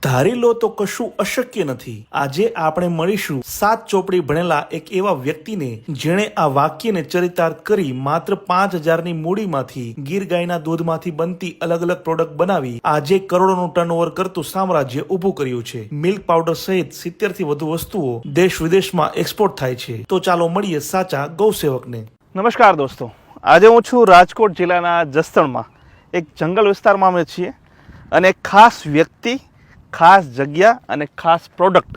ધારી લો તો કશું અશક્ય નથી। આજે આપણે મળીશું 7 ચોપડી ભણેલા એક એવા વ્યક્તિને જેણે આ વાક્યને ચરિતાર્થ કરી માત્ર 5000 ની મૂડીમાંથી ગીર ગાયના દૂધમાંથી બનતી અલગ અલગ પ્રોડક્ટ બનાવી આજે કરોડોનું ટર્નઓવર કરતું સામ્રાજ્ય ઊભું કર્યું છે। મિલ્ક પાવડર સહિત 70 થી વધુ વસ્તુઓ દેશ વિદેશમાં એક્સપોર્ટ થાય છે। તો ચાલો મળીએ સાચા ગૌસેવકને। નમસ્કાર દોસ્તો, આજે હું છું રાજકોટ જિલ્લાના જસદણમાં એક જંગલ વિસ્તારમાં અમે છીએ અને એક ખાસ વ્યક્તિ, ખાસ જગ્યા અને ખાસ પ્રોડક્ટ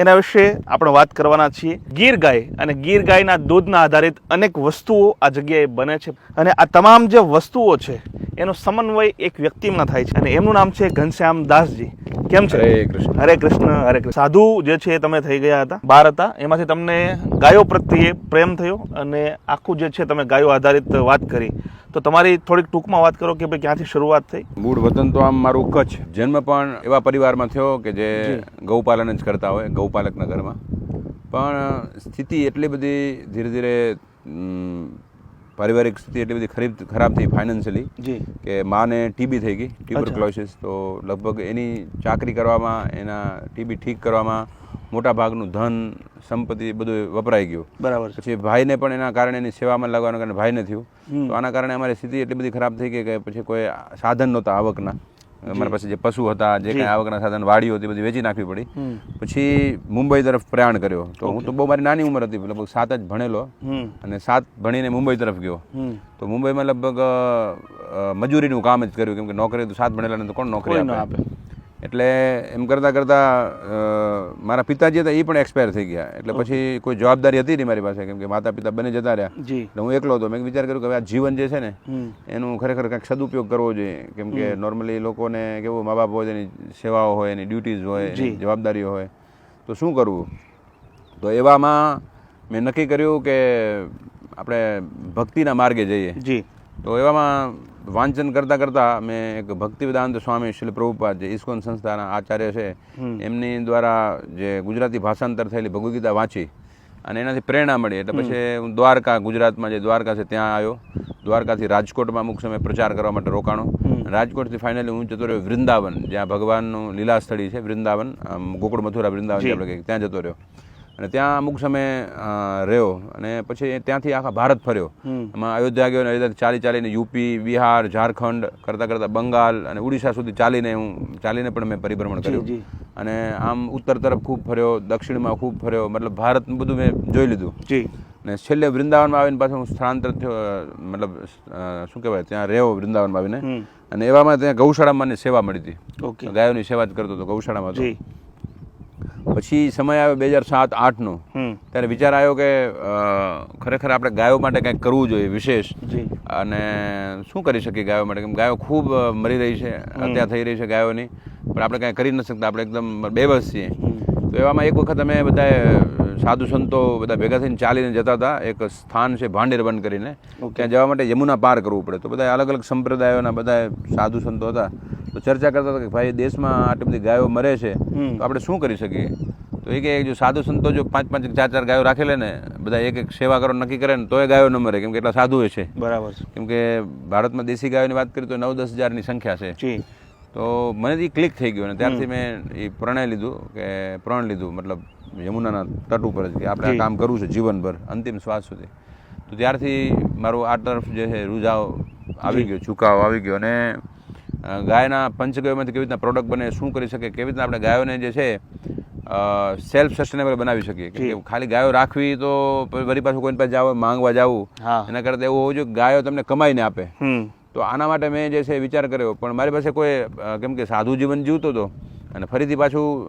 એના વિશે આપણે વાત કરવાના છીએ। ગીર ગાય અને ગીર ગાયના દૂધના આધારિત અનેક વસ્તુઓ આ જગ્યાએ બને છે અને આ તમામ જે વસ્તુઓ છે એનો સમન્વય એક વ્યક્તિમાં થાય છે અને એમનું નામ છે ઘનશ્યામ દાસજી। કેમ છે? હરે કૃષ્ણ। હરે કૃષ્ણ, હરે કૃષ્ણ। સાધુ જે છે તમે થઈ ગયા હતા, બાર હતા, એમાંથી તમને ગાયો પ્રત્યે પ્રેમ થયો અને આખું જે છે તમે ગાયો આધારિત વાત કરી। તો તમારી થોડીક ટૂંકમાં વાત કરો કે ભાઈ ક્યાંથી શરૂઆત થઈ? મૂળ વતન તો આમ મારું કચ્છ, જન્મ પણ એવા પરિવારમાં થયો કે જે ગૌપાલન જ કરતા હોય, ગૌપાલકના ઘરમાં। પણ સ્થિતિ એટલી બધી ધીરે ધીરે પારિવારિક સ્થિતિ એટલી બધી ખરાબ થઈ ફાઇનાન્શિયલી કે માને ટીબી થઈ ગઈ, ટ્યુબરક્લોસિસ। તો લગભગ એની ચાકરી કરવામાં, એના ટીબી ઠીક કરવામાં મોટા ભાગનું ધન, સંપત્તિ બધું વપરાઈ ગયું। બરાબર। પછી ભાઈને પણ એના કારણે એની સેવામાં લાગવાના કારણે ભાઈને થયું। તો આના કારણે અમારી સ્થિતિ એટલી બધી ખરાબ થઈ ગઈ કે પછી કોઈ સાધન નહોતા આવકના। અમારી પાસે જે પશુ હતા, જે કાંઈ આવકના સાધન, વાડીઓ હતી, બધી વેચી નાખવી પડી। પછી મુંબઈ તરફ પ્રયાણ કર્યો। તો હું તો બહુ મારી નાની ઉંમર હતી, લગભગ 7 જ ભણેલો અને 7 ભણીને મુંબઈ તરફ ગયો। તો મુંબઈમાં લગભગ મજૂરીનું કામ જ કર્યું, કેમ કે નોકરી તો 7 ભણેલાને તો કોણ નોકરી આપે। એટલે એમ કરતાં કરતાં મારા પિતાજી હતા એ પણ એક્સપાયર થઈ ગયા। એટલે પછી કોઈ જવાબદારી હતી નહીં મારી પાસે, કેમ કે માતા પિતા બંને જતા રહ્યા। એટલે હું એકલો હતો। મેં વિચાર કર્યો કે હવે આ જીવન જે છે ને એનું ખરેખર કંઈક સદુપયોગ કરવો જોઈએ, કેમ કે નોર્મલી લોકોને કેવું મા બાપ હોય, એની સેવાઓ હોય, એની ડ્યુટીઝ હોય, એની જવાબદારીઓ હોય, તો શું કરવું? તો એવામાં મેં નક્કી કર્યું કે આપણે ભક્તિના માર્ગે જઈએ। તો એવામાં વાંચન કરતાં કરતાં મેં એક ભક્તિવેદાંત સ્વામી શ્રી પ્રભુપાદ, જે ઇસ્કોન સંસ્થાના આચાર્ય છે, એમની દ્વારા જે ગુજરાતી ભાષાંતર થયેલી ભગવદ્ ગીતા વાંચી અને એનાથી પ્રેરણા મળી। એટલે પછી હું દ્વારકા, ગુજરાતમાં જે દ્વારકા છે ત્યાં આવ્યો। દ્વારકાથી રાજકોટમાં અમુક સમય પ્રચાર કરવા માટે રોકાણો। રાજકોટથી ફાઇનલી હું જતો રહ્યો વૃંદાવન, જ્યાં ભગવાનનું લીલા સ્થળી છે વૃંદાવન, ગોકુળ મથુરા વૃંદાવન આપણે કહીએ, ત્યાં જતો રહ્યો અને ત્યાં અમુક સમય રહ્યો અને પછી ત્યાંથી આખા ભારત ફર્યો। એમાં અયોધ્યા ગયો અને અયોધ્યાથી ચાલીને યુપી, બિહાર, ઝારખંડ કરતાં કરતાં બંગાળ અને ઉડીસા સુધી ચાલીને પણ મેં પરિભ્રમણ કર્યું અને આમ ઉત્તર તરફ ખૂબ ફર્યો, દક્ષિણમાં ખૂબ ફર્યો, મતલબ ભારતનું બધું મેં જોઈ લીધું। અને છેલ્લે વૃંદાવનમાં આવીને પાછું હું સ્થળાંતર થયો, મતલબ શું કહેવાય, ત્યાં રહ્યો વૃંદાવનમાં આવીને અને એવામાં ત્યાં ગૌશાળામાં મને સેવા મળી હતી। ગાયોની સેવા જ કરતો હતો ગૌશાળામાં હતો। પછી સમય આવ્યો 2007-8નો, ત્યારે વિચાર આવ્યો કે ખરેખર આપણે ગાયો માટે કંઈક કરવું જોઈએ વિશેષ, અને શું કરી શકીએ ગાયો માટે, કેમ ગાયો ખૂબ મરી રહી છે, હત્યા થઈ રહી છે ગાયોની, પણ આપણે કાંઈ કરી નથી શકતા, આપણે એકદમ બેબસ છીએ। તો એવામાં એક વખત અમે બધા સાધુ સંતો બધા ભેગા થઈને ચાલીને જતા હતા। એક સ્થાન છે ભાંડેરવન કરીને, ત્યાં જવા માટે યમુના પાર કરવું પડે। તો બધા અલગ અલગ સંપ્રદાયોના બધા સાધુ સંતો હતા। તો ચર્ચા કરતા હતા કે ભાઈ દેશમાં આટલી બધી ગાયો મરે છે, તો આપણે શું કરી શકીએ? તો એ કે જો સાધુ સંતો જો 5-5, 4-4 ગાયો રાખી લે ને, બધા એક સેવા કરો નક્કી કરે ને, તો એ ગાયો ન મરે, કેમ કે એટલા સાધુ છે। બરાબર। કેમ કે ભારતમાં દેશી ગાયોની વાત કરીએ તો 9-10 હજારની સંખ્યા છે। તો મને એ ક્લિક થઈ ગયું અને ત્યારથી મેં એ પ્રણ લીધું, મતલબ યમુનાના તટ ઉપર જ, કે આપણે આ કામ કરવું છે જીવનભર, અંતિમ શ્વાસ સુધી। તો ત્યારથી મારું આ તરફ જે છે રૂઝાવ આવી ગયો, ઝુકાવ આવી ગયો અને ગાયના પંચગવ્યમાંથી કેવી રીતના પ્રોડક્ટ બને, શું કરી શકે, કેવી રીતના આપણે ગાયોને જે છે સેલ્ફ સસ્ટેનેબલ બનાવી શકીએ। કે ખાલી ગાયો રાખવી તો વળી પાછું કોઈની પાસે જાવ માંગવા જવું, એના કરતાં એવું હોવું જોઈએ કે ગાયો તમને કમાઈને આપે। તો આના માટે મેં જે છે વિચાર કર્યો, પણ મારી પાસે કોઈ, કેમ કે સાધુ જીવન જીવતો હતો અને ફરીથી પાછું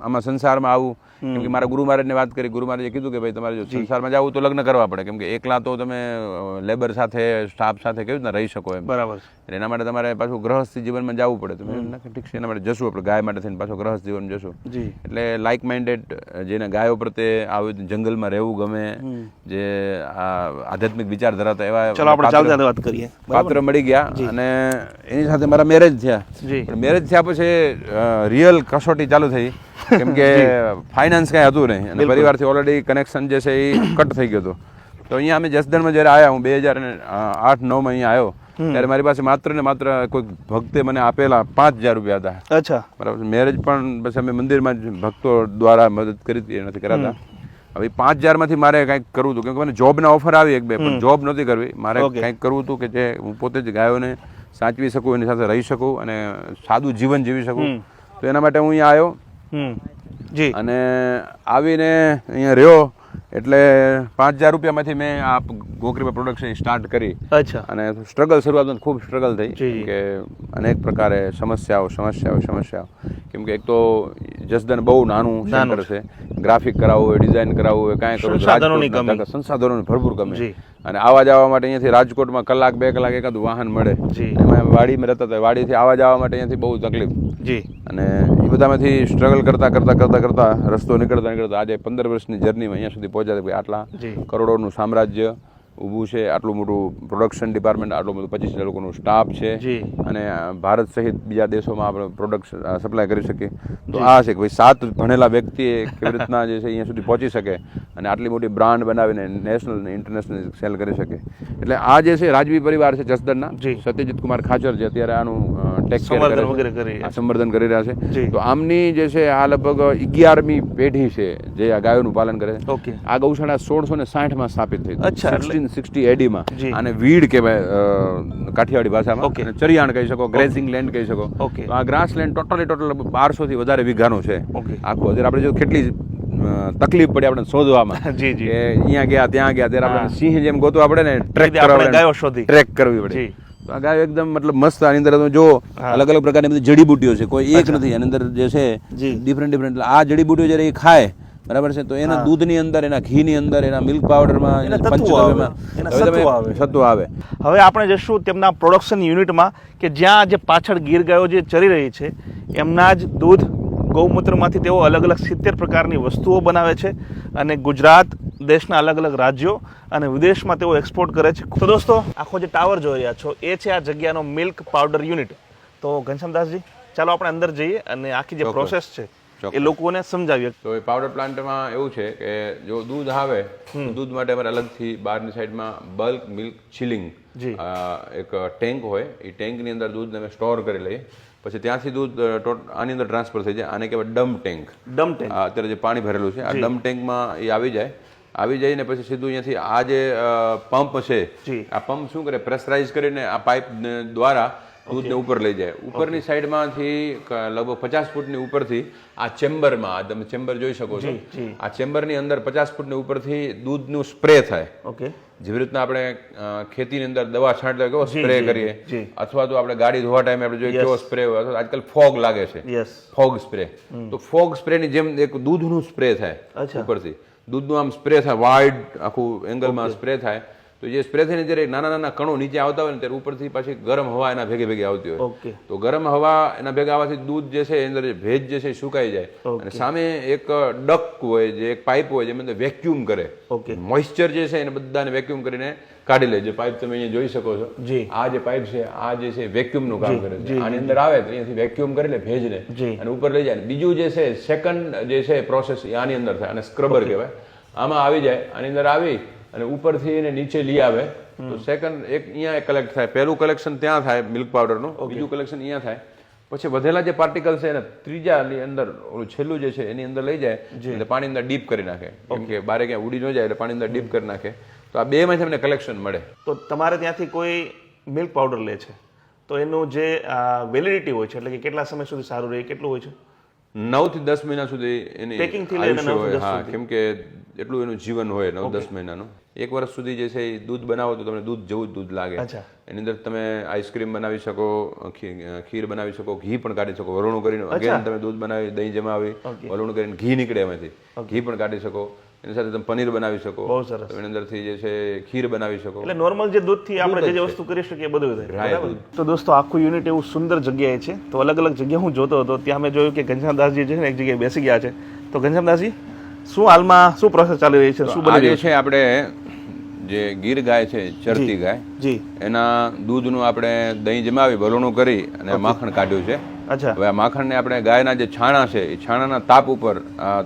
આમાં સંસારમાં આવું, કેમ કે મારા ગુરુ મહારાજને વાત કરી, ગુરુ મહારાજે કીધું કે ભાઈ તમારે જો સંસારમાં જવું તો લગ્ન કરવા પડે, કેમ કે એકલા તો તમે લેબર સાથે, સ્ટાફ સાથે કેવી રીતના રહી શકો એમ। બરાબર। એના માટે તમારે પાછું ગ્રહસ્થી જીવનમાં જવું પડે। તો મેં ઠીક છે, એના માટે જશું આપણે ગાય માટે થઈને પાછું ગ્રહસ્થ જીવન જશું। એટલે લાઇક માઇન્ડેડ, જેને ગાયો પ્રત્યે આવી જંગલમાં રહેવું ગમે, જે આધ્યાત્મિક વિચાર ધરાવતા એવા પાત્ર મળી ગયા અને એની સાથે મારા મેરેજ થયા। મેરેજ થયા પછી રિયલ કસોટી ચાલુ થઈ, કેમ કે ફાઇનાન્સ કાંઈ હતું નહીં અને પરિવારથી ઓલરેડી કનેક્શન જે છે એ કટ થઈ ગયો હતો। તો અહીંયા અમે જસદણમાં જ્યારે આવ્યા, હું 2008-9માં અહીંયા આવ્યો, ત્યારે મારી પાસે માત્ર ને માત્ર કોઈ ભક્તે મને આપેલા 5,000 રૂપિયા હતા. અચ્છા. બરાબર. મેરેજ પણ બસ અમે મંદિરમાં જ ભક્તો દ્વારા મદદ કરી હતી, નથી કરાતા. હવે 5,000 માંથી મારે કંઈક કરવું હતું, કેમ કે મને જોબના ઓફર આવી એક બે, પણ જોબ નહોતી કરવી. મારે કંઈક કરવું હતું કે જે હું પોતે જ ગાયોને સાચવી શકું, એની સાથે રહી શકું અને સાદું જીવન જીવી શકું. તો એના માટે હું અહીંયા આવ્યો જી. અને આવીને અહીંયા રહ્યો. એટલે 5,000 રૂપિયામાંથી મેં આ ગોકરીમાં પ્રોડક્શન સ્ટાર્ટ કરી. અચ્છા. અને સ્ટ્રગલ શરૂઆતમાં ખૂબ સ્ટ્રગલ થઈ કે અનેક પ્રકારે સમસ્યાઓ. કેમ કે એક તો જસદન બહુ નાનું સેન્ટર છે, ગ્રાફિક કરાવવું હોય, ડિઝાઇન કરાવવું હોય, કાંઈ કરવું, સંસાધનોની ભરપૂર કમી. અને આવવા જવા માટે અહીંયાથી રાજકોટમાં કલાક 2 કલાક એકાદું વાહન મળે. એમાં વાડીમાં રહેતા હતા, વાડીથી આવવા જવા માટે અહીંયાથી બહુ તકલીફ. અને એ બધામાંથી સ્ટ્રગલ કરતા રસ્તો નીકળતા આજે 15 વર્ષની જર્નીમાં અહીંયા સુધી પહોંચ્યા. આટલા કરોડોનું સામ્રાજ્ય ઊભું છે, આટલું મોટું પ્રોડક્શન ડિપાર્ટમેન્ટ, આટલું બધું 25 લોકોનું સ્ટાફ છે, અને ભારત સહિત બીજા દેશોમાં આપણે પ્રોડક્ટ સપ્લાય કરી શકીએ. તો આ છે કે ભાઈ 7 ભણેલા વ્યક્તિએ કેવી રીતના જે છે અહીંયા સુધી પહોંચી શકે અને આટલી મોટી બ્રાન્ડ બનાવીને નેશનલ અને ઇન્ટરનેશનલ સેલ કરી શકે. એટલે આ જે છે રાજવી પરિવાર છે જસદનના, સત્યજીત કુમાર ખાચર જે અત્યારે આનું ટેક સંવર્ધન કરી રહ્યા છે. તો આમની જે છે આ લગભગ 11મી પેઢી છે જે આ ગાયોનું પાલન કરે છે. આ ગૌશાળા 1660માં સ્થાપિત થઈ. 1660 AD માં. આને વીડ કહેવાય કાઠિયાવાડી ભાષામાં, ચરિયાણ કહી શકો, ગ્રેઝિંગ લેન્ડ કહી શકો. તો આ ગ્રાસ લેન્ડ ટોટલ 1200 થી વધારે વીઘાનો છે આખું. અત્યારે આપણે જો કેટલી તકલીફ પડી આપણે શોધવામાં કે અહીંયા ગયા ત્યાં ગયા, ત્યારે આપણે સિંહ જેમ ગોતવા પડે ને, ટ્રેક કરવી પડે. તો આ ગાયો એકદમ મતલબ મસ્ત. આની અંદર તમે જો અલગ અલગ પ્રકારની બધી જડીબુટીઓ છે, કોઈ એક નથી. આની અંદર જે છે ડિફરન્ટ. આ જડીબુટીઓ જ્યારે એ ખાય, બરાબર છે, તો એના દૂધની અંદર, એના ઘીની અંદર, એના મિલ્ક પાવડરમાં, સત્વ આવે. હવે આપણે જશું તેમના પ્રોડક્શન યુનિટમાં કે જ્યાં જે પાછળ ગીર ગાયો જે ચરી રહી છે એમના જ દૂધ ગૌમૂત્રમાંથી તેઓ અલગ અલગ 70 પ્રકારની વસ્તુઓ બનાવે છે અને ગુજરાત દેશના અલગ અલગ રાજ્યો અને વિદેશમાં તેઓ એક્સપોર્ટ કરે છે. તો દોસ્તો, આખો જે ટાવર જોઈ રહ્યા છો એ છે આ જગ્યાનો મિલ્ક પાવડર યુનિટ. તો ઘનશ્યામદાસજી, ચાલો આપણે અંદર જઈએ અને આખી જે પ્રોસેસ છે એ લોકોને સમજાવીએ. તો એ પાવડર પ્લાન્ટમાં એવું છે કે જો દૂધ આવે, દૂધ માટે અમારે અલગથી બહારની સાઈડમાં બલ્ક મિલ્ક ચિલિંગ એક ટેન્ક હોય. એ ટેન્કની અંદર દૂધને અમે સ્ટોર કરી લઈએ. પછી ત્યાંથી દૂધ આની અંદર ટ્રાન્સફર થઈ જાય. આને કહેવાય ડમ્પ ટેન્ક. અત્યારે જે પાણી ભરેલું છે આ ડમ્પ ટેન્કમાં એ આવી જાય ને પછી સીધું અહીંયાથી આ જે પંપ છે, આ પંપ શું કરે, પ્રેશરાઇઝ કરીને આ પાઇપ દ્વારા દૂધને ઉપર લઈ જાય. ઉપરની સાઈડમાંથી લગભગ 50 ફૂટની ઉપરથી આ ચેમ્બરમાં, તમે ચેમ્બર જોઈ શકો છો, આ ચેમ્બરની અંદર 50 ફૂટની ઉપરથી દૂધનું સ્પ્રે થાય. જેવી રીતના આપણે ખેતીની અંદર દવા છાંટતા કેવો સ્પ્રે કરીએ, અથવા તો આપણે ગાડી ધોવા ટાઈમે આપણે જોઈએ કેવો સ્પ્રે હોય, અથવા આજકાલ ફોગ લાગે છે, ફોગ સ્પ્રે. તો ફોગ સ્પ્રેની જેમ એક દૂધનું સ્પ્રે થાય ઉપરથી. દૂધનું આમ સ્પ્રે થાય, વાઇડ આખું એંગલમાં સ્પ્રે થાય. તો જે સ્પ્રે થઈને જ્યારે નાના કણો નીચે આવતા હોય ને ત્યારે ઉપરથી પાછી ગરમ હવા એના ભેગે આવતી હોય. તો ગરમ હવા એના ભેગા આવવાથી દૂધ જે છે અંદર ભેજ જે છે સુકાઈ જાય. અને સામે એક ડક હોય, જે એક પાઇપ હોય, જેમાં વેક્યુમ કરે, મોઇસ્ચર જે છે એને બધાને વેક્યુમ કરીને કાઢી લે. જે પાઇપ તમે અહીંયા જોઈ શકો છો, આ જે પાઇપ છે આ જે છે વેક્યુમનું કામ કરે છે. આની અંદર આવે તો અહીંયાથી વેક્યુમ કરી લે ભેજને અને ઉપર લઈ જાય. બીજું જે છે સેકન્ડ જે છે પ્રોસેસ આની અંદર થાય અને સ્ક્રબર કહેવાય. આમાં આવી જાય, આની અંદર આવી અને ઉપરથી એને નીચે લઈ આવે. તો સેકન્ડ એક અહીંયા કલેક્ટ થાય. પહેલું કલેક્શન ત્યાં થાય મિલ્ક પાવડરનું, બીજું કલેક્શન અહીંયા થાય. પછી વધેલા જે પાર્ટિકલ છે એને ત્રીજાની અંદર ઓલું છેલ્લું જે છે એની અંદર લઈ જાય એટલે પાણી અંદર ડીપ કરી નાખે. કેમ કે બારે ક્યાં ઉડી ન જાય એટલે પાણી અંદર ડીપ કરી નાખે. તો આ બેમાંથી અમને કલેક્શન મળે. તો તમારે ત્યાંથી કોઈ મિલ્ક પાવડર લે છે તો એનું જે વેલિડિટી હોય છે, એટલે કે કેટલા સમય સુધી સારું રહે, કેટલું હોય છે? 9 થી 10 મહિના સુધી એની આયુષ્ય હોય. હા, કેમ કે એટલું એનું જીવન હોય 9-10 મહિનાનું. 1 વર્ષ સુધી જે છે એ દૂધ બનાવો તો તમને દૂધ જેવું જ દૂધ લાગે. એની અંદર તમે આઈસ્ક્રીમ બનાવી શકો, ખીર બનાવી શકો, ઘી પણ કાઢી શકો. વલોણું કરીને અગેન તમે દૂધ બનાવી, દહીં જમાવી, વલોણું કરીને ઘી નીકળે એમાંથી, ઘી પણ કાઢી શકો. એની સાથે તમે પનીર બનાવી શકો. બહુ સરસ. એની અંદરથી જે છે ખીર બનાવી શકો. એટલે નોર્મલ જે દૂધથી આપણે જે વસ્તુ કરી શકીએ બધું થાય. તો દોસ્તો, આખું યુનિટ એવું સુંદર જગ્યાએ છે. તો અલગ અલગ જગ્યા હું જોતો હતો, ત્યાં મેં જોયું કે ઘનશ્યામદાસજી છે ને એક જગ્યાએ બેસી ગયા છે. તો ઘનશ્યામદાસજી, શું હાલમાં શું પ્રોસેસ ચાલી રહી છે, શું બની રહ્યું છે? આપણે જે ગીર ગાય છે, ચરતી ગાય, એના દૂધનું આપણે દહીં જમાવી, વલોણું કરી અને માખણ કાઢ્યું છે. અચ્છા. હવે આ માખણને આપણે ગાયના જે છાણા છે એ છાણાના તાપ ઉપર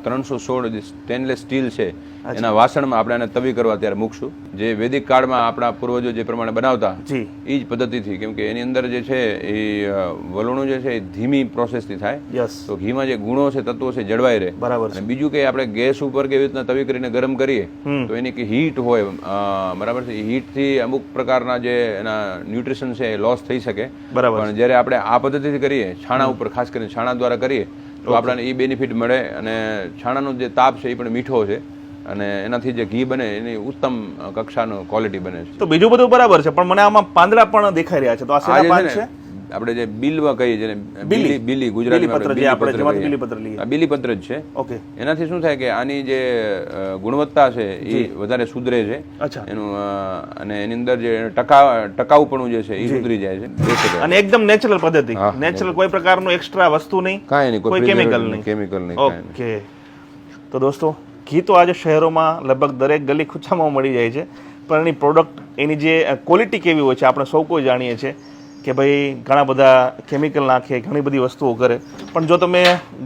316 જે સ્ટેનલેસ સ્ટીલ છે એના વાસણમાં આપણે એને તવી કરવા ત્યારે મૂકશું. જે વૈદિક કાળમાં આપણા પૂર્વજો જે પ્રમાણે બનાવતા જી. એ જ પદ્ધતિથી, કેમ કે એની અંદર જે છે એ વલણું જે છે એ ધીમી પ્રોસેસથી થાય, યસ, તો ઘીમાં જે ગુણો છે, તત્વો છે, જળવાઈ રહે. બરાબર છે. અને બીજું કે આપણે ગેસ ઉપર કેવી રીતના તવી કરીને ગરમ કરીએ તો એની કે હીટ હોય, બરાબર છે, એ હીટથી અમુક પ્રકારના જે એના ન્યુટ્રિશન છે એ લોસ થઈ શકે. બરાબર. પણ જ્યારે આપણે આ પદ્ધતિથી કરીએ, છાણા ઉપર ખાસ કરીને છાણા દ્વારા કરીએ, તો આપણને એ બેનિફિટ મળે. અને છાણાનો જે તાપ છે એ પણ મીઠો છે અને એનાથી જે ઘી બને એની ઉત્તમ કક્ષાનો ક્વોલિટી બને છે. તો બીજું બધું બરાબર છે, પણ મને આમાં પાંદડા પણ દેખાઈ રહ્યા છે. તો આ આ શેના જે પાન છે છે? ને આપણે જે બિલવા કહીએ છીએ, બીલી. બીલી ગુજરાતીમાં બીલીપત્ર, જે આપણે જેમાંથી બીલીપત્ર લઈએ. આ બીલીપત્ર જ છે. ઓકે. એનાથી શું થાય કે આની જે ગુણવત્તા છે એ વધારે સુધરે છે. અચ્છા. એનું અને એની અંદર જે ટકાઉપણું જે છે એ સુધરી જાય છે. બેસી અને એકદમ નેચરલ પદ્ધતિ, હા, નેચરલ, કોઈ પ્રકારનું એક્સ્ટ્રા વસ્તુ નહીં, કાંઈ નહીં, કોઈ કેમિકલ નહીં. કેમિકલ નહીં. ઓકે. તો દોસ્તો, ઘી તો આજે શહેરોમાં લગભગ દરેક ગલી ખૂચામાં મળી જાય છે, પણ એની પ્રોડક્ટ, એની જે ક્વોલિટી કેવી હોય છે આપણે સૌ કોઈ જાણીએ છીએ કે ભાઈ ઘણા બધા કેમિકલ નાખે, ઘણી બધી વસ્તુઓ કરે. પણ જો તમે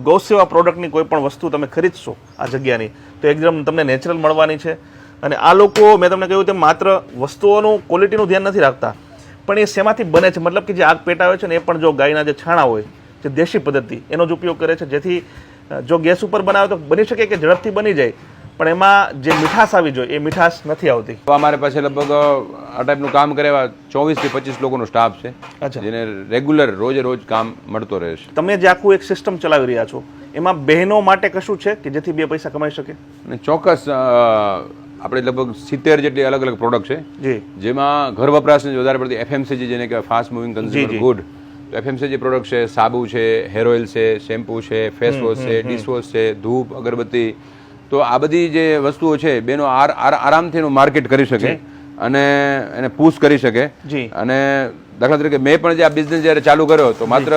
ગૌસેવા પ્રોડક્ટની કોઈ પણ વસ્તુ તમે ખરીદશો આ જગ્યાની, તો એકદમ તમને નેચરલ મળવાની છે. અને આ લોકો, મેં તમને કહ્યું તેમ, માત્ર વસ્તુઓનું ક્વોલિટીનું ધ્યાન નથી રાખતા, પણ એ શેમાંથી બને છે, મતલબ કે જે આગ પેટાવે છે ને એ પણ જો ગાયના જે છાણા હોય, જે દેશી પદ્ધતિ, એનો જ ઉપયોગ કરે છે. જેથી જો ગેસ ઉપર બનાવે તો બની શકે કે ઝડપથી બની જાય, પણ એમાં જે મીઠાશ આવી જોઈએ એ મીઠાશ નથી આવતી. તો અમારે પાસે લગભગ આ ટાઈપનું કામ કરે એવા 24 થી 25 લોકોનો સ્ટાફ છે. અચ્છા. જેને રેગ્યુલર રોજે રોજ કામ મળતો રહે છે. તમે જે આખું એક સિસ્ટમ ચલાવી રહ્યા છો, એમાં બહેનો માટે કશું છે કે જેથી બે પૈસા કમાઈ શકે? અને ચોક્કસ આપણે લગભગ 70 જેટલી અલગ અલગ પ્રોડક્ટ છે, જી. જેમાં ઘર વપરાશની વધારે પડતી FMCG, જેને કહેવાય ફાસ્ટ મૂવિંગ કન્ઝ્યુમર ગુડ. તો FMCG પ્રોડક્ટ છે, સાબુ છે, હેર ઓઇલ છે, શેમ્પૂ છે, ફેસ વોશ છે, ડિશવોશ છે, ધૂપ, અગરબત્તી. તો આ બધી જે વસ્તુઓ છે બેનો આરામથી એનું માર્કેટ કરી શકે અને એને પુશ કરી શકે. જી. અને દાખલા તરીકે મેં પણ જે આ બિઝનેસ જ્યારે ચાલુ કર્યો તો માત્ર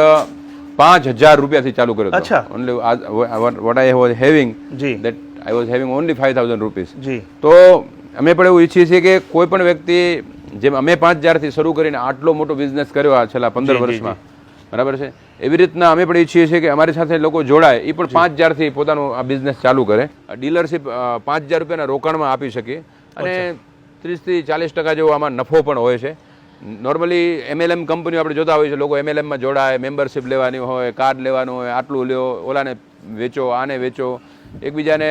5,000 રૂપિયાથી ચાલુ કર્યો હતો. અચ્છા. Only what I was having, જી. That I was having only 5,000 rupees. જી. તો અમે પણ એવું ઈચ્છીએ છીએ કે કોઈ પણ વ્યક્તિ, જેમ અમે 5,000 થી શરૂ કરીને આટલો મોટો બિઝનેસ કર્યો આ છેલ્લા 15 વર્ષમાં, બરાબર છે, એવી રીતના અમે પણ ઈચ્છીએ છીએ કે અમારી સાથે લોકો જોડાય, એ પણ 5,000 થી પોતાનું આ બિઝનેસ ચાલુ કરે. ડીલરશીપ 5,000 રૂપિયાના રોકાણમાં આપી શકીએ અને 30 થી 40% જેવો આમાં નફો પણ હોય છે. નોર્મલી MLM કંપનીઓ આપણે જોતા હોઈએ છીએ, લોકો MLMમાં જોડાય, મેમ્બરશીપ લેવાની હોય, કાર્ડ લેવાનું હોય, આટલું લ્યો, ઓલાને વેચો, આને વેચો, એકબીજાને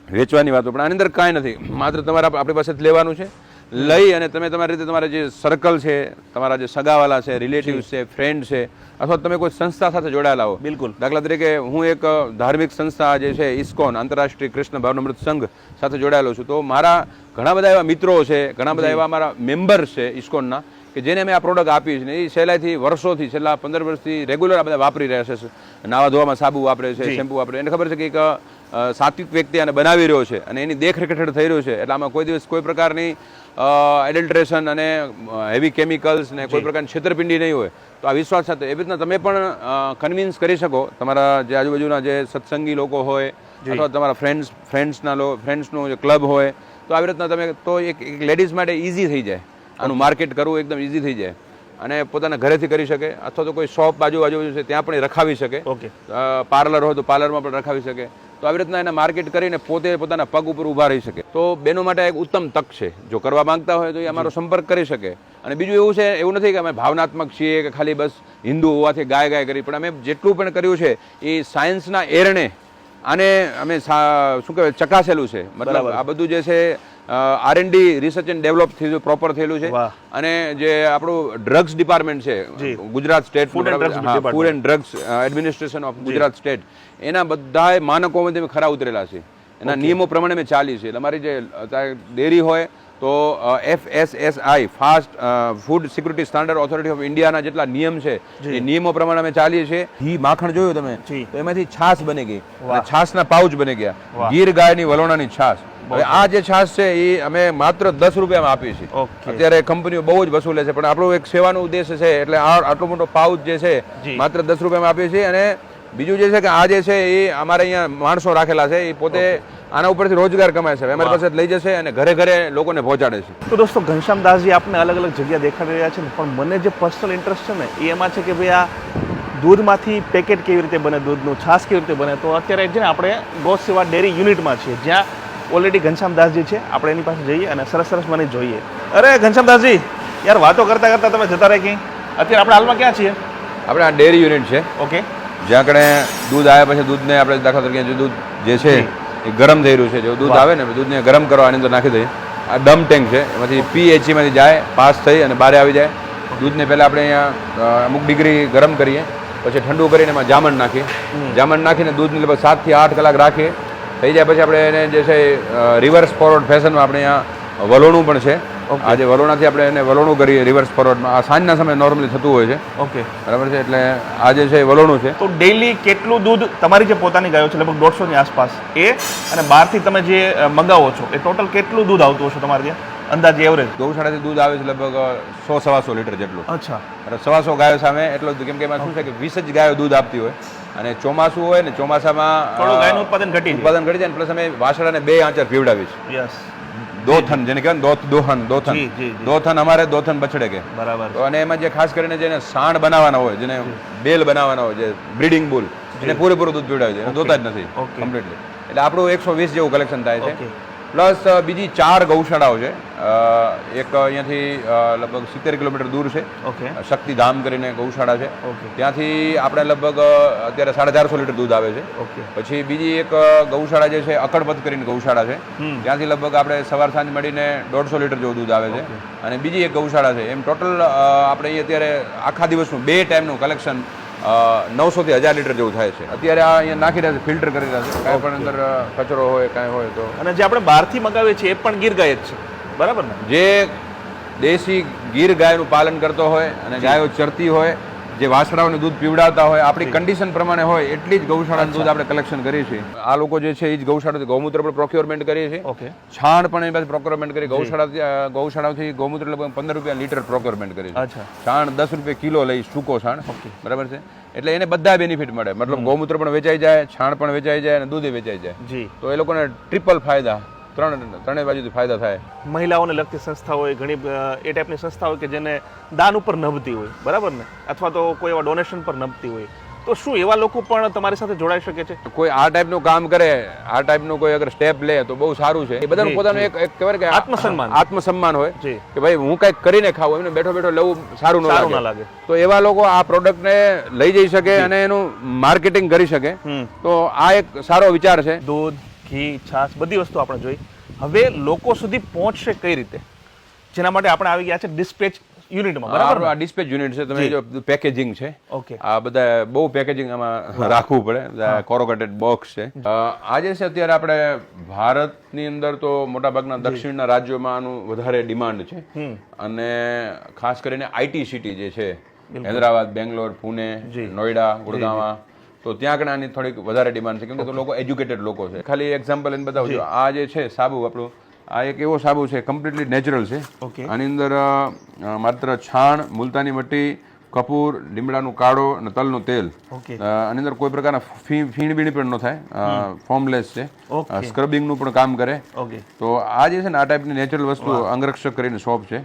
વેચવાની વાતો. પણ આની અંદર કાંઈ નથી, માત્ર તમારે આપણી પાસેથી લેવાનું છે. લઈ અને તમે તમારી રીતે તમારા જે સર્કલ છે, તમારા જે સગાવાલા છે, રિલેટિવ્સ છે, ફ્રેન્ડ છે, અથવા તમે કોઈ સંસ્થા સાથે જોડાયેલા હો. બિલકુલ. દાખલા તરીકે હું એક ધાર્મિક સંસ્થા જે છે ઇસ્કોન, આંતરરાષ્ટ્રીય કૃષ્ણ ભાવનામૃત સંઘ સાથે જોડાયેલો છું. તો મારા ઘણા બધા એવા મિત્રો છે, ઘણા બધા એવા મારા મેમ્બર્સ છે ઇસ્કોનના, કે જેને અમે આ પ્રોડક્ટ આપી છે ને એ સહેલાઈથી વર્ષોથી, છેલ્લા 15 વર્ષથી રેગ્યુલર આ બધા વાપરી રહ્યા છે. નાવા ધોવામાં સાબુ વાપરે છે, શેમ્પુ વાપરે. એને ખબર છે કે એક સાત્વિક વ્યક્તિ આને બનાવી રહ્યો છે અને એની દેખરેખ હેઠળ થઈ રહ્યું છે, એટલે આમાં કોઈ દિવસ કોઈ પ્રકારની એડલ્ટ્રેશન અને હેવી કેમિકલ્સ ને કોઈ પ્રકારની છેતરપિંડી નહીં હોય. તો આ વિશ્વાસ સાથે એવી રીતના તમે પણ કન્વિન્સ કરી શકો તમારા જે આજુબાજુના જે સત્સંગી લોકો હોય અથવા તમારા ફ્રેન્ડ્સનો જે ક્લબ હોય, તો આવી રીતના તમે, તો એક લેડીઝ માટે ઇઝી થઈ જાય, આનું માર્કેટ કરવું એકદમ ઇઝી થઈ જાય અને પોતાના ઘરેથી કરી શકે, અથવા તો કોઈ શોપ આજુબાજુ છે ત્યાં પણ રખાવી શકે. ઓકે. પાર્લર હોય તો પાર્લરમાં પણ રખાવી શકે. તો આવી રીતના એને માર્કેટ કરીને પોતે પોતાના પગ ઉપર ઊભા રહી શકે. તો બેનો માટે એક ઉત્તમ તક છે. જો કરવા માંગતા હોય તો એ અમારો સંપર્ક કરી શકે. અને બીજું એવું છે, એવું નથી કે અમે ભાવનાત્મક છીએ કે ખાલી બસ હિન્દુ હોવાથી ગાય કરી, પણ અમે જેટલું પણ કર્યું છે એ સાયન્સના એરણે આને અમે શું કહેવાય ચકાસેલું છે. મતલબ આ બધું જે છે R&D, રિસર્ચ એન્ડ ડેવલપ થયેલું, પ્રોપર થયેલું છે. અને જે આપણું ડ્રગ્સ ડિપાર્ટમેન્ટ છે Gujarat state food and drugs administration of Gujarat state, એના બધા માનકોમાંથી અમે ખરા ઉતરેલા છે. એના નિયમો પ્રમાણે અમે ચાલી છે. એટલે અમારી જે ડેરી હોય તો FSSI, fast food security standard authority of ઇન્ડિયાના જેટલા નિયમ છે એ નિયમો પ્રમાણે અમે ચાલીએ છીએ. ઘી માખણ જોયું તમે તો એમાંથી છાશ બની ગઈ, છાશના પાઉચ બની ગયા, ગીર ગાયની વલોણાની છાશ. હવે આ જે છાશ છે એ અમે માત્ર 10 રૂપિયામાં આપીએ છીએ. અત્યારે કંપનીઓ બહુ જ વસૂલે છે, પણ આપણો એક સેવાનો ઉદ્દેશ છે એટલે આટલો મોટો પાઉચ જે છે માત્ર 10 રૂપિયામાં આપીએ છીએ. અને બીજું જે છે કે આ જે છે એ અમારે અહીંયા માણસો રાખેલા છે, એ પોતે આના ઉપરથી રોજગાર કમાય છે, અમારી પાસે લઈ જશે અને ઘરે ઘરે લોકોને પહોંચાડે છે. તો દોસ્તો, ઘનશ્યામદાસજી આપને અલગ અલગ જગ્યા દેખાડી રહ્યા છે ને, પણ મને જે પર્સનલ ઇન્ટરેસ્ટ છે ને એ એમાં છે કે ભાઈ આ દૂધમાંથી પેકેટ કેવી રીતે બને, દૂધનું છાશ કેવી રીતે બને. તો અત્યારે છે ને આપણે ગૌ સેવા ડેરી યુનિટમાં છીએ, જ્યાં ઓલરેડી ઘનશ્યામદાસજી છે. આપણે એની પાસે જઈએ અને સરસ સરસ મને જોઈએ. અરે ઘનશ્યામદાસજી, યાર વાતો કરતા કરતા તમે જતા રહે ક્યાંય. અત્યારે આપણે હાલમાં ક્યાં છીએ? આપણે આ ડેરી યુનિટ છે, ઓકે. જ્યાં કણે દૂધ આવ્યા પછી દૂધને આપણે દાખલા તરીકે જે દૂધ જે છે એ ગરમ થઈ રહ્યું છે, જો દૂધ આવે ને દૂધને ગરમ કરવા આની અંદર નાખી દઈએ. આ ડમ ટેન્ક છે, એમાંથી પીએચઈમાંથી જાય, પાસ થઈ અને બહાર આવી જાય. દૂધને પહેલાં આપણે અહીંયા અમુક ડિગ્રી ગરમ કરીએ, પછી ઠંડુ કરીને એમાં જામણ નાખીએ. જામણ નાખીને દૂધને લગભગ 7 થી 8 કલાક રાખીએ. થઈ જાય પછી આપણે એને જે છે રિવર્સ ફોરવર્ડ ફેશનમાં આપણે અહીંયા વલોણું પણ છે. આ જે વલોણાથી આપણે એને વલોણું કરીએ રિવર્સ ફોરવર્ડમાં. આ સાંજના સમયે નોર્મલી થતું હોય છે, ઓકે, બરાબર છે. એટલે આ જે છે વલોણું છે. તો ડેઈલી કેટલું દૂધ તમારી જે પોતાની ગાયો છે, લગભગ 150 ની આસપાસ, એ અને બહારથી તમે જે મંગાવો છો એ ટોટલ કેટલું દૂધ આવતું હશે તમારે ત્યાં અંદાજે એવરેજ? ગૌશાળાથી દૂધ આવે છે લગભગ 100-125 લીટર જેટલું. અચ્છા. 125 ગાયો સામે એટલો જ, કેમ કે એમાં શું છે કે 20 જ ગાયો દૂધ આપતી હોય, અને ચોમાસું હોય ને ચોમાસામાં થોડું ગાયનું ઉત્પાદન ઘટી જાય. પ્લસ અમે વાછડાને 2 આંચર પીવડાવી છે. યસ. દોથન જેને કહેવાય ને દોથન. દોથન અમારે દોથન બછડે કે બરાબર. તો અને એમાં જે ખાસ કરીને જેને સાણ બનાવવાના હોય, જેને બેલ બનાવવાના હોય, જે બ્રીડિંગ બુલ, એને પૂરેપૂરું દૂધ પીવડાવી છે, દોતા જ નથી કમ્પ્લીટલી. એટલે આપણું 120 જેવું કલેક્શન થાય છે. પ્લસ બીજી 4 ગૌશાળાઓ છે. એક અહીંયાથી લગભગ 70 કિલોમીટર દૂર છે, શક્તિધામ કરીને ગૌશાળા છે. ત્યાંથી આપણે લગભગ અત્યારે 450 લીટર દૂધ આવે છે. પછી બીજી એક ગૌશાળા જે છે અકડપત કરીને ગૌશાળા છે, ત્યાંથી લગભગ આપણે સવાર સાંજ મળીને 150 લીટર જેવું દૂધ આવે છે. અને બીજી એક ગૌશાળા છે. એમ ટોટલ આપણે અહીં અત્યારે આખા દિવસનું 2 ટાઈમનું કલેક્શન 900 થી 1000 લીટર જેવું થાય છે. અત્યારે આ અહીંયા નાખી રહ્યા છે, ફિલ્ટર કરી રહ્યા છે. કાંઈ પણ અંદર કચરો હોય કાંઈ હોય તો. અને જે આપણે બહારથી મંગાવીએ છીએ એ પણ ગીર ગાય જ છે, બરાબર ને? જે દેશી ગીર ગાયનું પાલન કરતો હોય અને ગાયો ચરતી હોય, જે વાછડાઓને દૂધ પીવડાવતા હોય, આપણી કન્ડિશન પ્રમાણે હોય એટલી જ ગૌશાળાનું દૂધ આપણે કલેક્શન કરીએ છીએ. આ લોકો જે છે એ જ ગૌશાળાથી ગૌમૂત્ર પણ પ્રોક્યોરમેન્ટ કરીએ છીએ. ઓકે. છાણ પણ એની પાસે પ્રોક્યોરમેન્ટ કરી. ગૌશાળાથી ગૌમૂત્ર લગભગ 15 રૂપિયા લીટર પ્રોક્યોરમેન્ટ કરીએ છીએ. અચ્છા. છાણ 10 રૂપિયા કિલો લઈ, સૂકો છાણ, બરાબર છે. એટલે એને બધા બેનિફિટ મળે, મતલબ ગૌમૂત્ર પણ વેચાઈ જાય, છાણ પણ વેચાઈ જાય અને દૂધે વેચાઈ જાય. જી. તો એ લોકોને ટ્રિપલ ફાયદા, ત્રણેય બાજુથી ફાયદા થાય. મહિલાઓને લગતી સંસ્થા હોય, ઘણી એ ટાઈપની સંસ્થા હોય કે જેને દાન ઉપર નભતી હોય, બરાબર ને? અથવા તો કોઈ એવા ડોનેશન પર નભતી હોય, તો શું એવા લોકો પણ તમારી સાથે જોડાઈ શકે છે? કોઈ આ ટાઈપનું કામ કરે, આ ટાઈપનું કોઈ અગર સ્ટેપ લે તો બહુ સારું છે. એ બધાનું પોતાનું એક કહેવાય કે આત્મસન્માન હોય કે ભાઈ હું કંઈક કરીને ખાવું, એમને બેઠો બેઠો લેવું સારું ન લાગે. તો એવા લોકો આ પ્રોડક્ટને લઈ જઈ શકે અને એનું માર્કેટિંગ કરી શકે. તો આ એક સારો વિચાર છે. દૂધ, ઘી, છાશ, બધી વસ્તુ આપણે જોઈ. હવે લોકો સુધી પહોંચશે કઈ રીતે, જેના માટે આપણે આવી ગયા છે ડિસ્પેચ યુનિટમાં, બરાબર? આ ડિસ્પેચ યુનિટ છે. તમે જો પેકેજિંગ છે, ઓકે, આ બધા બહુ પેકેજિંગ આમાં રાખવું પડે. કોરોગેટેડ બોક્સ છે. આ જે છે અત્યારે આપણે ભારતની અંદર તો મોટાભાગના દક્ષિણના રાજ્યોમાં આનું વધારે ડિમાન્ડ છે. અને ખાસ કરીને આઈટી સિટી જે છે, હૈદરાબાદ, બેંગ્લોર, પુણે, નોઈડા, ગુડગાંવ, તો ત્યાં આગળ આની થોડીક વધારે ડિમાન્ડ છે, કેમ કે તો લોકો એજ્યુકેટેડ લોકો છે. ખાલી એક્ઝામ્પલ એને બતાવું છું. આ જે છે સાબુ આપણું, આ એક એવો સાબુ છે કમ્પ્લીટલી નેચરલ છે. આની અંદર માત્ર છાણ, મુલતાની મટ્ટી, કપૂર, લીમડાનું કાળો અને તલનું તેલ. આની અંદર કોઈ પ્રકારના ફીણ બીણ પણ ન થાય, ફોર્મલેસ છે, સ્ક્રબિંગનું પણ કામ કરે. તો આ જે છે ને આ ટાઈપની નેચરલ વસ્તુ અંગરક્ષક કરીને શોપ છે.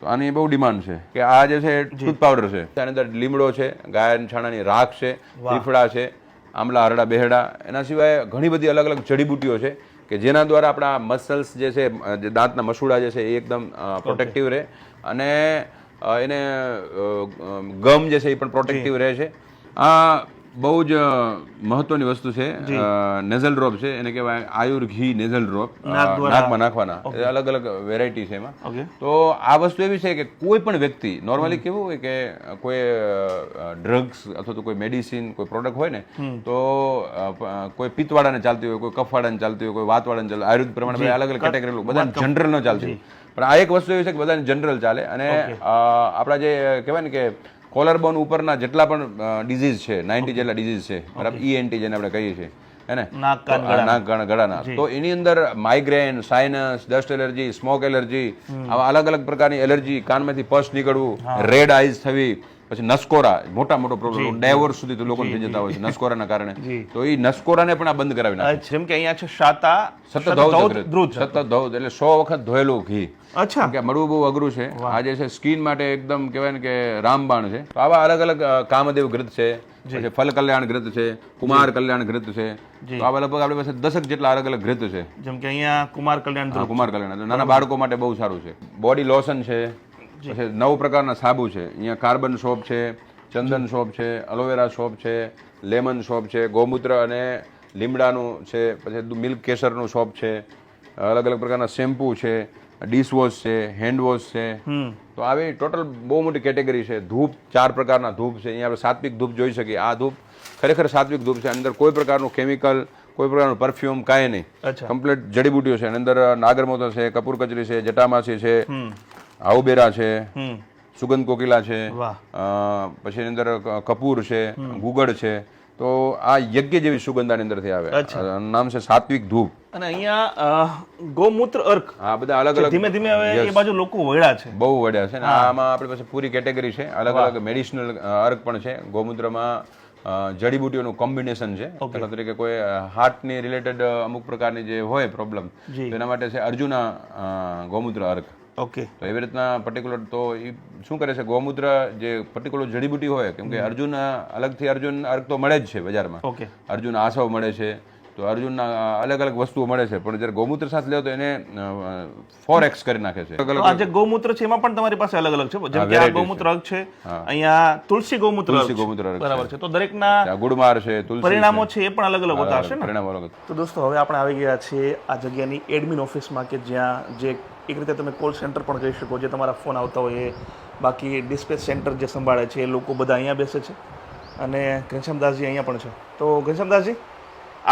તો આની બહુ ડિમાન્ડ છે. કે આ જે છે ટૂથ પાવડર છે, આની અંદર લીમડો છે, ગાય છાણાની રાખ છે, ત્રિફળા છે, આમલા, હરડા, બેહડા, એના સિવાય ઘણી બધી અલગ અલગ જડીબુટીઓ છે કે જેના દ્વારા આપણા મસલ્સ જે છે, જે દાંતના મસૂડા જે છે એ એકદમ પ્રોટેક્ટિવ રહે. અને એને ગમ જે છે એ પણ પ્રોટેક્ટિવ રહે છે. આ બહુ જ મહત્વની વસ્તુ છે. નેઝલ ડ્રોપ છે, એને કહેવાય આયુર ઘી નેઝલ ડ્રોપ, નાકમાં નાખવાના. અલગ અલગ વેરાયટી છે એમાં. તો આ વસ્તુ એવી છે કે કોઈ પણ વ્યક્તિ નોર્મલી કેવું હોય કે કોઈ ડ્રગ્સ અથવા તો કોઈ મેડિસિન, કોઈ પ્રોડક્ટ હોય ને, તો કોઈ પિત્તવાળાને ચાલતી હોય, કોઈ કફવાળાને ચાલતી હોય, કોઈ વાતવાળાને ચાલતી હોય. આયુર્વેદ પ્રમાણે અલગ અલગ કેટેગરી બધા જનરલ ન ચાલતી હોય. પણ આ એક વસ્તુ એવી છે કે બધાને જનરલ ચાલે. અને આપણા જે કહેવાય ને કે કોલરબોન ઉપરના જેટલા પણ ડિઝીઝ છે, 90 જેટલા ડિઝીઝ છે, બરાબર, ENT જેને આપણે કહીએ છીએ, હે ને, નાક કાન ગળાના. તો એની અંદર migraine, sinus, dust allergy, smoke allergy, આવા અલગ અલગ પ્રકારની એલર્જી, કાનમાંથી પસ નીકળવું, રેડ આઈઝ થવી, પછી નસકોરા મોટો પ્રોબ્લેમ ડાયવોર્સ સુધી તો લોકો થઈ જતા હોય છે નસકોરાના કારણે, તો એ નસકોરાને પણ આ બંધ કરાવી નાખે. જેમ કે અહીંયા છે શાતા સતત ધોધ એટલે 100 વખત ધોયેલું ઘી. અચ્છા, કે મળવું બહુ અઘરું છે. આ જે છે સ્કિન માટે એકદમ કહેવાય ને કે રામબાણ છે. તો આવા અલગ અલગ કામદેવ ઘૃત છે, પછી ફલ કલ્યાણ ઘૃત છે, કુમાર કલ્યાણ ઘૃત છે. તો આવા લગભગ આપણી પાસે 10 જેટલા અલગ અલગ ઘૃત છે. જેમ કે અહીંયા કુમાર કલ્યાણ હા, કુમાર કલ્યાણ નાના બાળકો માટે બહુ સારું છે. બોડી લોશન છે, પછી 9 પ્રકારના સાબુ છે. અહીંયા કાર્બન સોપ છે, ચંદન સોપ છે, એલોવેરા સોપ છે, લેમન સોપ છે, ગૌમૂત્ર અને લીમડાનું છે, પછી મિલ્ક કેસરનું સોપ છે, અલગ અલગ પ્રકારના શેમ્પુ છે, ડિશવોશ છે, હેન્ડ વોશ છે. તો આવી ટોટલ બહુ મોટી કેટેગરી છે. ધૂપ 4 પ્રકારના ધૂપ છે. અહીંયા આપણે સાત્વિક ધૂપ જોઈ શકીએ. આ ધૂપ ખરેખર સાત્વિક ધૂપ છે. આની અંદર કોઈ પ્રકારનું કેમિકલ, કોઈ પ્રકારનું પરફ્યુમ કાંઈ નહીં, કમ્પ્લીટ જડીબુટીઓ છે. આની અંદર નાગરમોતો છે, કપૂર કચરી છે, જટામાસી છે, આઉબેરા છે, સુગંધ કોકિલા છે, પછી એની અંદર કપૂર છે, ગુગળ છે. તો આ યજ્ઞ જેવી સુગંધ આની અંદરથી આવે. નામ છે સાત્વિક ધૂપ. અને અહીંયા ગૌમૂત્ર અર્ક, આ બધા અલગ અલગ ધીમે ધીમે હવે એ બાજુ લોકો વળ્યા છે, બહુ વળ્યા છે. આમાં આપણી પાસે પૂરી કેટેગરી છે. અલગ અલગ મેડિસિનલ અર્ક પણ છે. ગૌમૂત્રમાં જડીબુટીઓનું કોમ્બિનેશન છે. દાખલા તરીકે કોઈ હાર્ટની રિલેટેડ અમુક પ્રકારની જે હોય પ્રોબ્લેમ, તેના માટે છે અર્જુના ગૌમૂત્ર અર્ક. ઓકે. તો એવી રીતના પર્ટિક્યુલર તો એ શું કરે છે, ગૌમૂત્ર જે પર્ટિક્યુલર જડીબુટી હોય, કેમ કે અર્જુન અલગથી અર્જુન અર્ક તો મળે જ છે બજારમાં. ઓકે. અર્જુન આસવ મળે છે, તો અર્જુનના અલગ અલગ વસ્તુઓ મળે છે. પણ જ્યારે ગૌમૂત્ર સાથે લેવો તો એને 4x કરી નાખે છે. આ જે ગૌમૂત્ર છે એમાં પણ તમારી પાસે અલગ અલગ છે. જેમ કે આ ગૌમૂત્ર અર્ક છે, અહીંયા તુલસી ગૌમૂત્ર અર્ક, બરાબર છે. તો દરેકના ગુડમાર છે, તુલસી પરિણામો છે એ પણ અલગ અલગ હોતા હશે ને? પરિણામો અલગ. તો દોસ્તો હવે આપણે આવી ગયા છીએ આ જગ્યાની એડમિન ઓફિસમાં, કે જ્યાં જે એક રીતે તમે કોલ સેન્ટર પણ કહી શકો, જે તમારા ફોન આવતા હોય એ. બાકી ડિસ્પેચ સેન્ટર જે સંભાળે છે એ લોકો બધા અહીંયા બેસે છે. અને ઘનશ્યામદાસજી અહીંયા પણ છે. તો ઘનશ્યામદાસજી,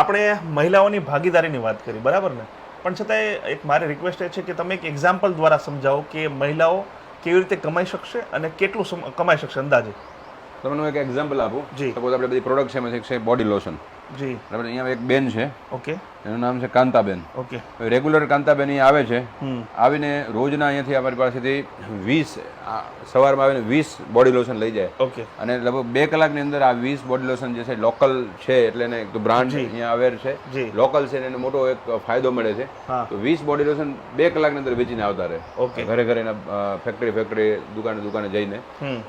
આપણે મહિલાઓની ભાગીદારીની વાત કરી, બરાબર ને? પણ છતાંય એક મારી રિક્વેસ્ટ એ છે કે તમે એક એક્ઝામ્પલ દ્વારા સમજાવો કે મહિલાઓ કેવી રીતે કમાઈ શકશે અને કેટલું કમાઈ શકશે અંદાજે. તમને હું એક એક્ઝામ્પલ આપું. જી. સપોઝ આપણે બધી પ્રોડક્ટ છે, એમાં એક છે બોડી લોશન. જી. બરાબર. અહીંયા એક બેન છે. ઓકે. એનું નામ છે કાંતાબેન. ઓકે. રેગ્યુલર કાંતાબેન અહીંયા આવે છે. આવીને રોજના અહીંયાથી અમારી પાસેથી 20 સવારમાં આવીને 20 બોડી લોશન લઈ જાય. ઓકે. અને લગભગ 2 કલાકની અંદર આ 20 બોડી લોશન જે છે લોકલ છે, એટલે એને એક તો બ્રાન્ડ અહીંયા અવેર છે, લોકલ છે, એને મોટો એક ફાયદો મળે છે. તો 20 બોડી લોશન 2 કલાકની અંદર વેચીને આવતા રહે. ઓકે. ઘરે ઘરે ફેક્ટરી દુકાને જઈને.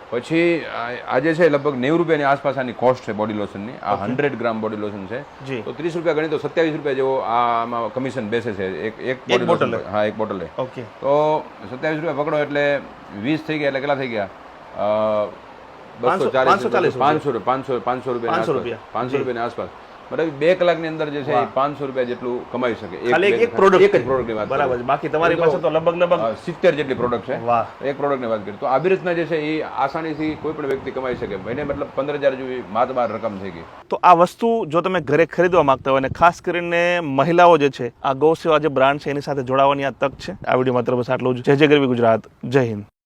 પછી આજે છે લગભગ 90 રૂપિયાની આસપાસ આની કોસ્ટ છે બોડી લોશનની. આ 100 ગ્રામ બોડી લોશન છે. તો 30 રૂપિયા ગણી તો 27 રૂપિયા જેવો આમાં કમિશન બેસે છે એક બોટલ. હા, એક બોટલે. ઓકે. તો 27 રૂપિયા પકડો એટલે 20 થઈ ગયા, એટલે કેટલા થઈ ગયા? 240, 500 રૂપિયાની આસપાસ. મતલબ 2 કલાકની અંદર જે છે 500 રૂપિયા જેટલું કમાઈ શકે એક પ્રોડક્ટ. એક પ્રોડક્ટની વાત. બરાબર. બાકી તમારી પાસે તો લગભગ 70 જેટલી પ્રોડક્ટ છે. વાહ. એક પ્રોડક્ટની વાત કરી તો આવી રીતના જે છે એ આસાનીથી કોઈ પણ વ્યક્તિ કમાઈ શકે. મહિને મતલબ 15,000 જેવી માતબાર રકમ થઈ ગઈ. તો આ વસ્તુ જો તમે ઘરે ખરીદવા માંગતા હોય, અને ખાસ કરીને મહિલાઓ જે છે, આ ગૌ સેવા જે બ્રાન્ડ છે એની સાથે જોડાવાની આ તક છે. આ વિડીયોમાં બસ આટલું જ. જય જય ગરવી ગુજરાત. જય હિન્દ.